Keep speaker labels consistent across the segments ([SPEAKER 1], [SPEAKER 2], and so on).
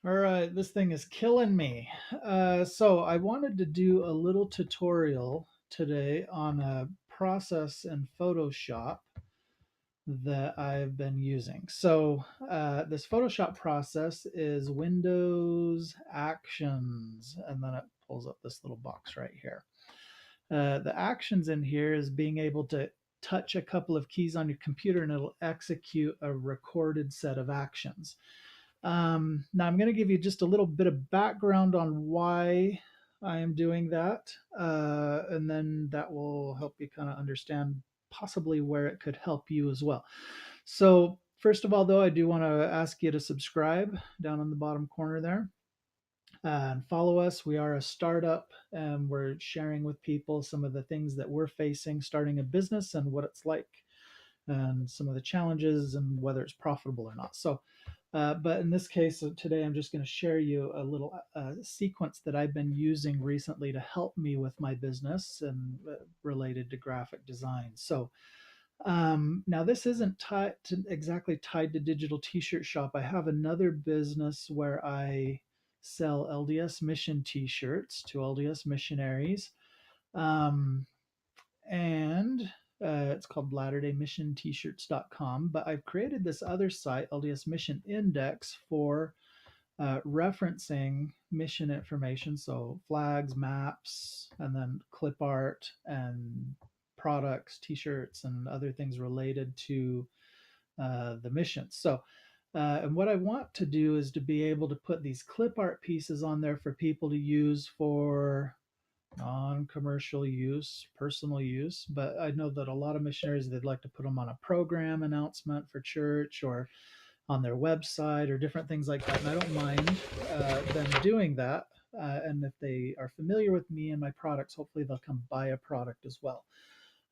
[SPEAKER 1] All right, this thing is killing me. So I wanted to do a little tutorial today on a process in Photoshop that I've been using. So this Photoshop process is Windows Actions, and then it pulls up this little box right here. The actions in here is being able to touch a couple of keys on your computer and it'll execute a recorded set of actions. Now I'm going to give you just a little bit of background on why I am doing that, and then that will help you kind of understand possibly where it could help you as well. So first of all, though, I do want to ask you to subscribe down in the bottom corner there and follow us. We are a startup and we're sharing with people some of the things that we're facing starting a business and what it's like and some of the challenges and whether it's profitable or not. So but in this case, today I'm just going to share you a little sequence that I've been using recently to help me with my business and related to graphic design. So now this isn't exactly tied to digital t-shirt shop. I have another business where I sell LDS mission t-shirts to LDS missionaries. Um, and it's called latterdaymissiontshirts.com. But I've created this other site, LDS Mission Index, for referencing mission information, so flags, maps, and then clip art and products, t-shirts, and other things related to the missions. So, and what I want to do is to be able to put these clip art pieces on there for people to use for non-commercial use, personal use. But I know that a lot of missionaries, they'd like to put them on a program announcement for church or on their website or different things like that. And I don't mind them doing that. And if they are familiar with me and my products, hopefully they'll come buy a product as well.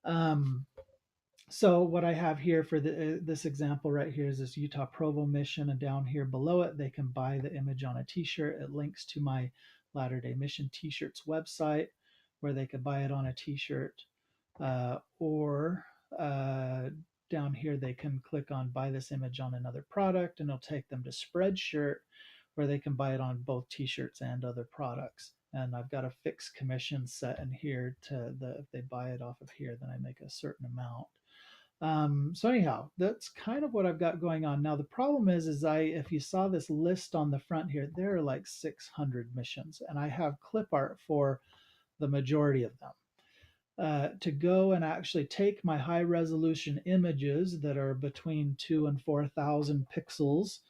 [SPEAKER 1] Um, so what I have here for this example right here is this Utah Provo mission, and down here below it, they can buy the image on a t-shirt. It links to my Latter-day Mission t-shirts website where they could buy it on a t-shirt, or down here they can click on buy this image on another product and it'll take them to Spreadshirt where they can buy it on both t-shirts and other products. And I've got a fixed commission set in here if they buy it off of here, then I make a certain amount. So anyhow, that's kind of what I've got going on. Now the problem is if you saw this list on the front here, there are like 600 missions, and I have clip art for the majority of them. To go and actually take my high resolution images that are between 2 and 4,000 pixels,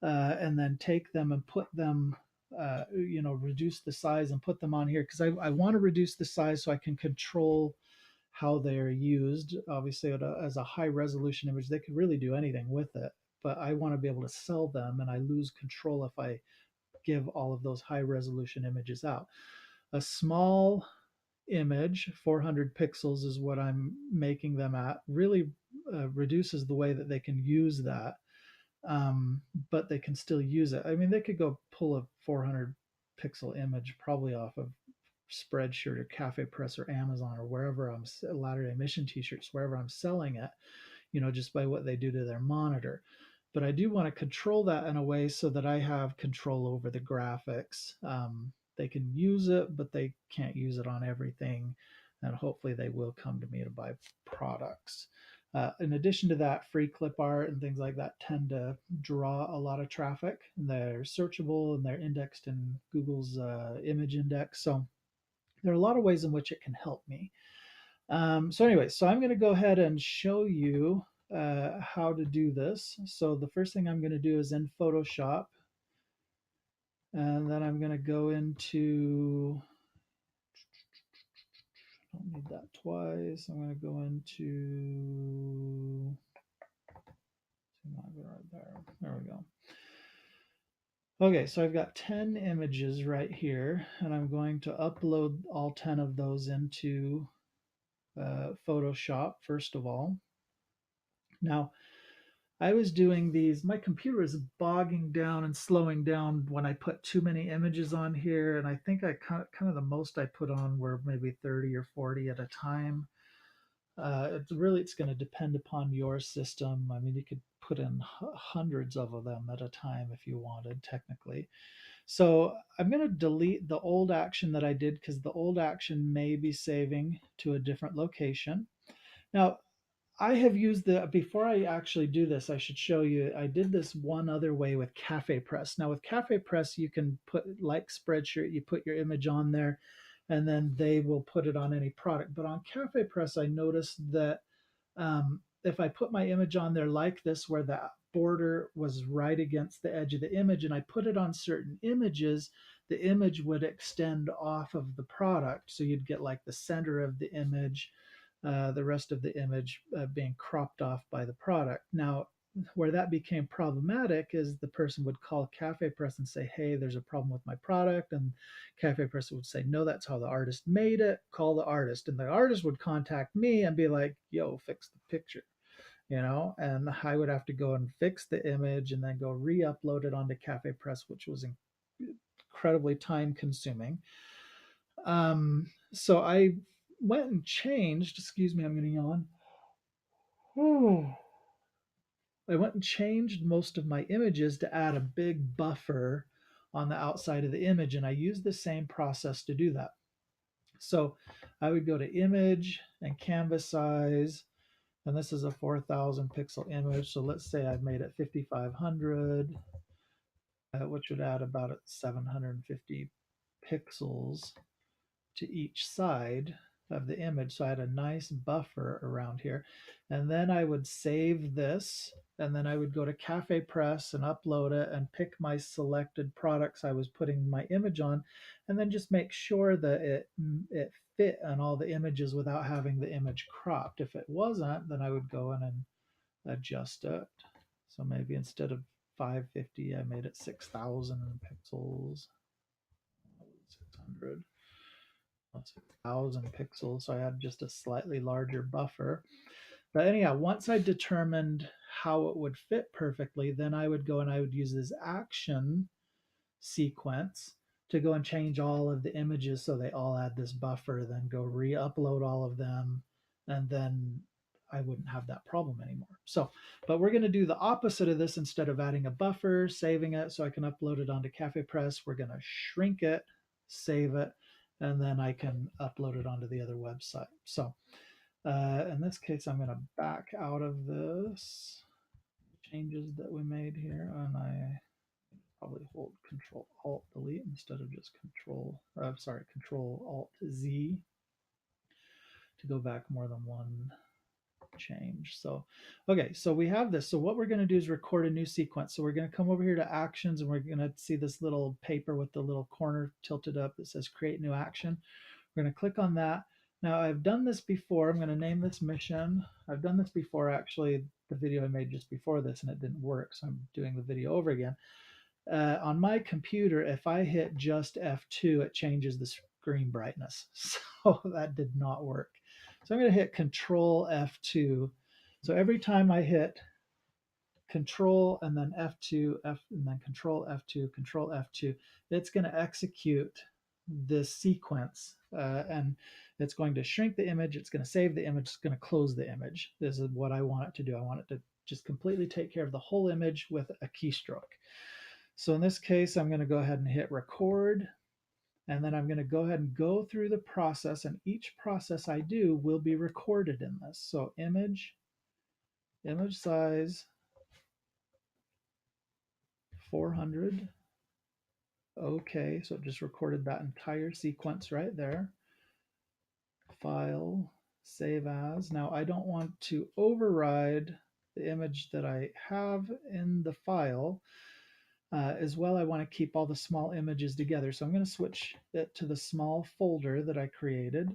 [SPEAKER 1] and then take them and put them, reduce the size and put them on here because I want to reduce the size so I can control how they're used. Obviously, as a high resolution image, they could really do anything with it, but I want to be able to sell them, and I lose control if I give all of those high resolution images out. A small image, 400 pixels is what I'm making them at, really reduces the way that they can use that. But they can still use it. I mean, they could go pull a 400 pixel image probably off of Spreadshirt or Cafepress or Amazon or wherever I'm Latter Day Mission T-shirts, wherever I'm selling it, just by what they do to their monitor. But I do want to control that in a way so that I have control over the graphics. They can use it, but they can't use it on everything. And hopefully they will come to me to buy products. In addition to that, free clip art and things like that tend to draw a lot of traffic. They're searchable and they're indexed in Google's image index. So there are a lot of ways in which it can help me. So anyway, so I'm going to go ahead and show you how to do this. So the first thing I'm going to do is in Photoshop, and then I'm going to go into, don't need that twice. I'm going to go into, right there. There we go. Okay, so I've got 10 images right here, and I'm going to upload all 10 of those into Photoshop first of all. Now, I was doing these, my computer is bogging down and slowing down when I put too many images on here. And I think I kind of the most I put on were maybe 30 or 40 at a time. It's going to depend upon your system. I mean, you could put in hundreds of them at a time if you wanted, technically. So I'm going to delete the old action that I did because the old action may be saving to a different location. Now, I have used before I actually do this, I should show you, I did this one other way with Cafepress. Now with Cafepress, you can put, like Spreadshirt, you put your image on there and then they will put it on any product. But on Cafepress, I noticed that if I put my image on there like this, where the border was right against the edge of the image, and I put it on certain images, the image would extend off of the product. So you'd get like the center of the image, the rest of the image being cropped off by the product. Now, where that became problematic is the person would call Cafepress and say, hey, there's a problem with my product. And Cafepress would say, no, that's how the artist made it. Call the artist. And the artist would contact me and be like, yo, fix the picture, and I would have to go and fix the image and then go re-upload it onto Cafepress, which was incredibly time consuming. So I went and changed, excuse me, I'm going to yawn. I went and changed most of my images to add a big buffer on the outside of the image, and I used the same process to do that. So I would go to image and canvas size, and this is a 4,000 pixel image. So let's say I've made it 5,500, which would add about 750 pixels to each side of the image. So I had a nice buffer around here. And then I would save this, and then I would go to Cafepress and upload it and pick my selected products I was putting my image on, and then just make sure that it fit on all the images without having the image cropped. If it wasn't, then I would go in and adjust it. So maybe instead of 550, I made it 6,000 pixels, 600. 1,000 pixels, so I had just a slightly larger buffer. But anyhow, once I determined how it would fit perfectly, then I would go and I would use this action sequence to go and change all of the images so they all had this buffer, then go re-upload all of them, and then I wouldn't have that problem anymore. So, but we're going to do the opposite of this. Instead of adding a buffer, saving it so I can upload it onto Cafepress, we're going to shrink it, save it, and then I can upload it onto the other website. So in this case, I'm going to back out of this changes that we made here, and I probably hold Control Alt Delete instead of just Control Alt Z to go back more than one change. So, okay, so we have this. So what we're going to do is record a new sequence. So we're going to come over here to actions, and we're going to see this little paper with the little corner tilted up that says create new action. We're going to click on that. Now I've done this before. I'm going to name this mission. I've done this before, actually, the video I made just before this, and it didn't work. So I'm doing the video over again. On my computer, if I hit just F2, it changes the screen brightness. So that did not work. So I'm going to hit Control F2. So every time I hit Control and then F2, and then Control F2, Control F2, it's going to execute this sequence, and it's going to shrink the image, it's going to save the image, it's going to close the image. This is what I want it to do. I want it to just completely take care of the whole image with a keystroke. So in this case, I'm going to go ahead and hit record, and then I'm going to go ahead and go through the process, and each process I do will be recorded in this. So image size 400. Okay, so it just recorded that entire sequence right there. File, save as. Now I don't want to override the image that I have in the file. As well, I want to keep all the small images together. So I'm going to switch it to the small folder that I created.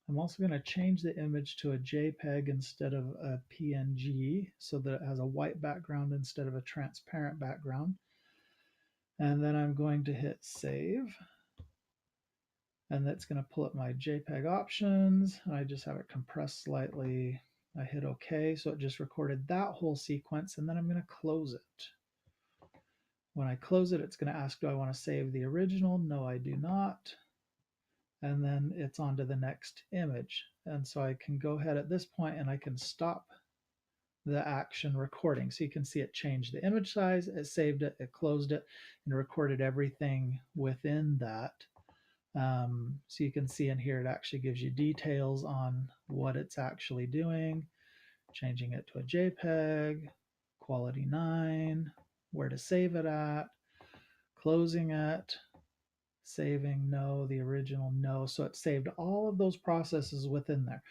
[SPEAKER 1] I'm also going to change the image to a JPEG instead of a PNG so that it has a white background instead of a transparent background. And then I'm going to hit save. And that's going to pull up my JPEG options. And I just have it compressed slightly. I hit OK. So it just recorded that whole sequence. And then I'm going to close it. When I close it, it's going to ask, do I want to save the original? No, I do not. And then it's on to the next image. And so I can go ahead at this point and I can stop the action recording. So you can see it changed the image size, it saved it, it closed it, and recorded everything within that. So you can see in here, it actually gives you details on what it's actually doing, changing it to a JPEG, quality 9, where to save it at, closing it, saving no, the original no. So it saved all of those processes within there.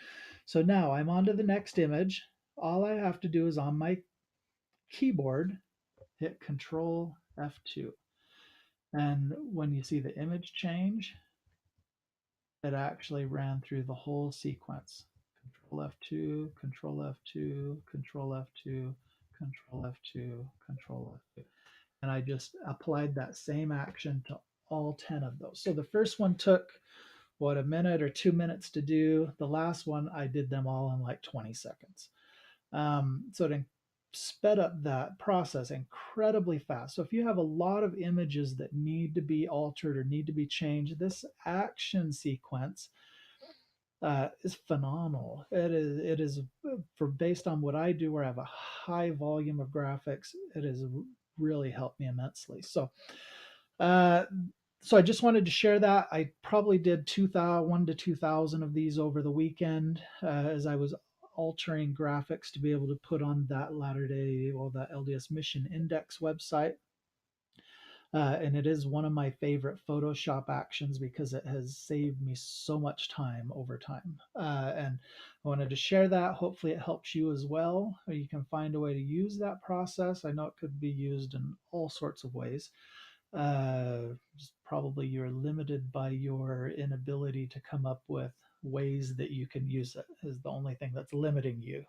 [SPEAKER 1] So now I'm on to the next image. All I have to do is on my keyboard, hit Control F2. And when you see the image change, it actually ran through the whole sequence. Control F2, Control F2, Control F2, Control F2, Control F2. And I just applied that same action to all 10 of those. So the first one took, what, a minute or 2 minutes to do. The last one, I did them all in like 20 seconds. So it sped up that process incredibly fast. So if you have a lot of images that need to be altered or need to be changed, this action sequence is phenomenal. It is for based on what I do, where I have a high volume of graphics. It has really helped me immensely. Uh, so I just wanted to share that. I probably did 1 to 2,000 of these over the weekend as I was altering graphics to be able to put on that that LDS Mission Index website. And it is one of my favorite Photoshop actions because it has saved me so much time over time. And I wanted to share that. Hopefully, it helps you as well. Or you can find a way to use that process. I know it could be used in all sorts of ways. Probably you're limited by your inability to come up with ways that you can use it, is the only thing that's limiting you.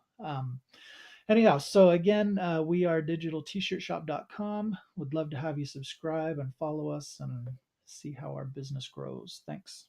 [SPEAKER 1] Anyhow, so again, we are digitaltshirtshop.com. Would love to have you subscribe and follow us and see how our business grows. Thanks.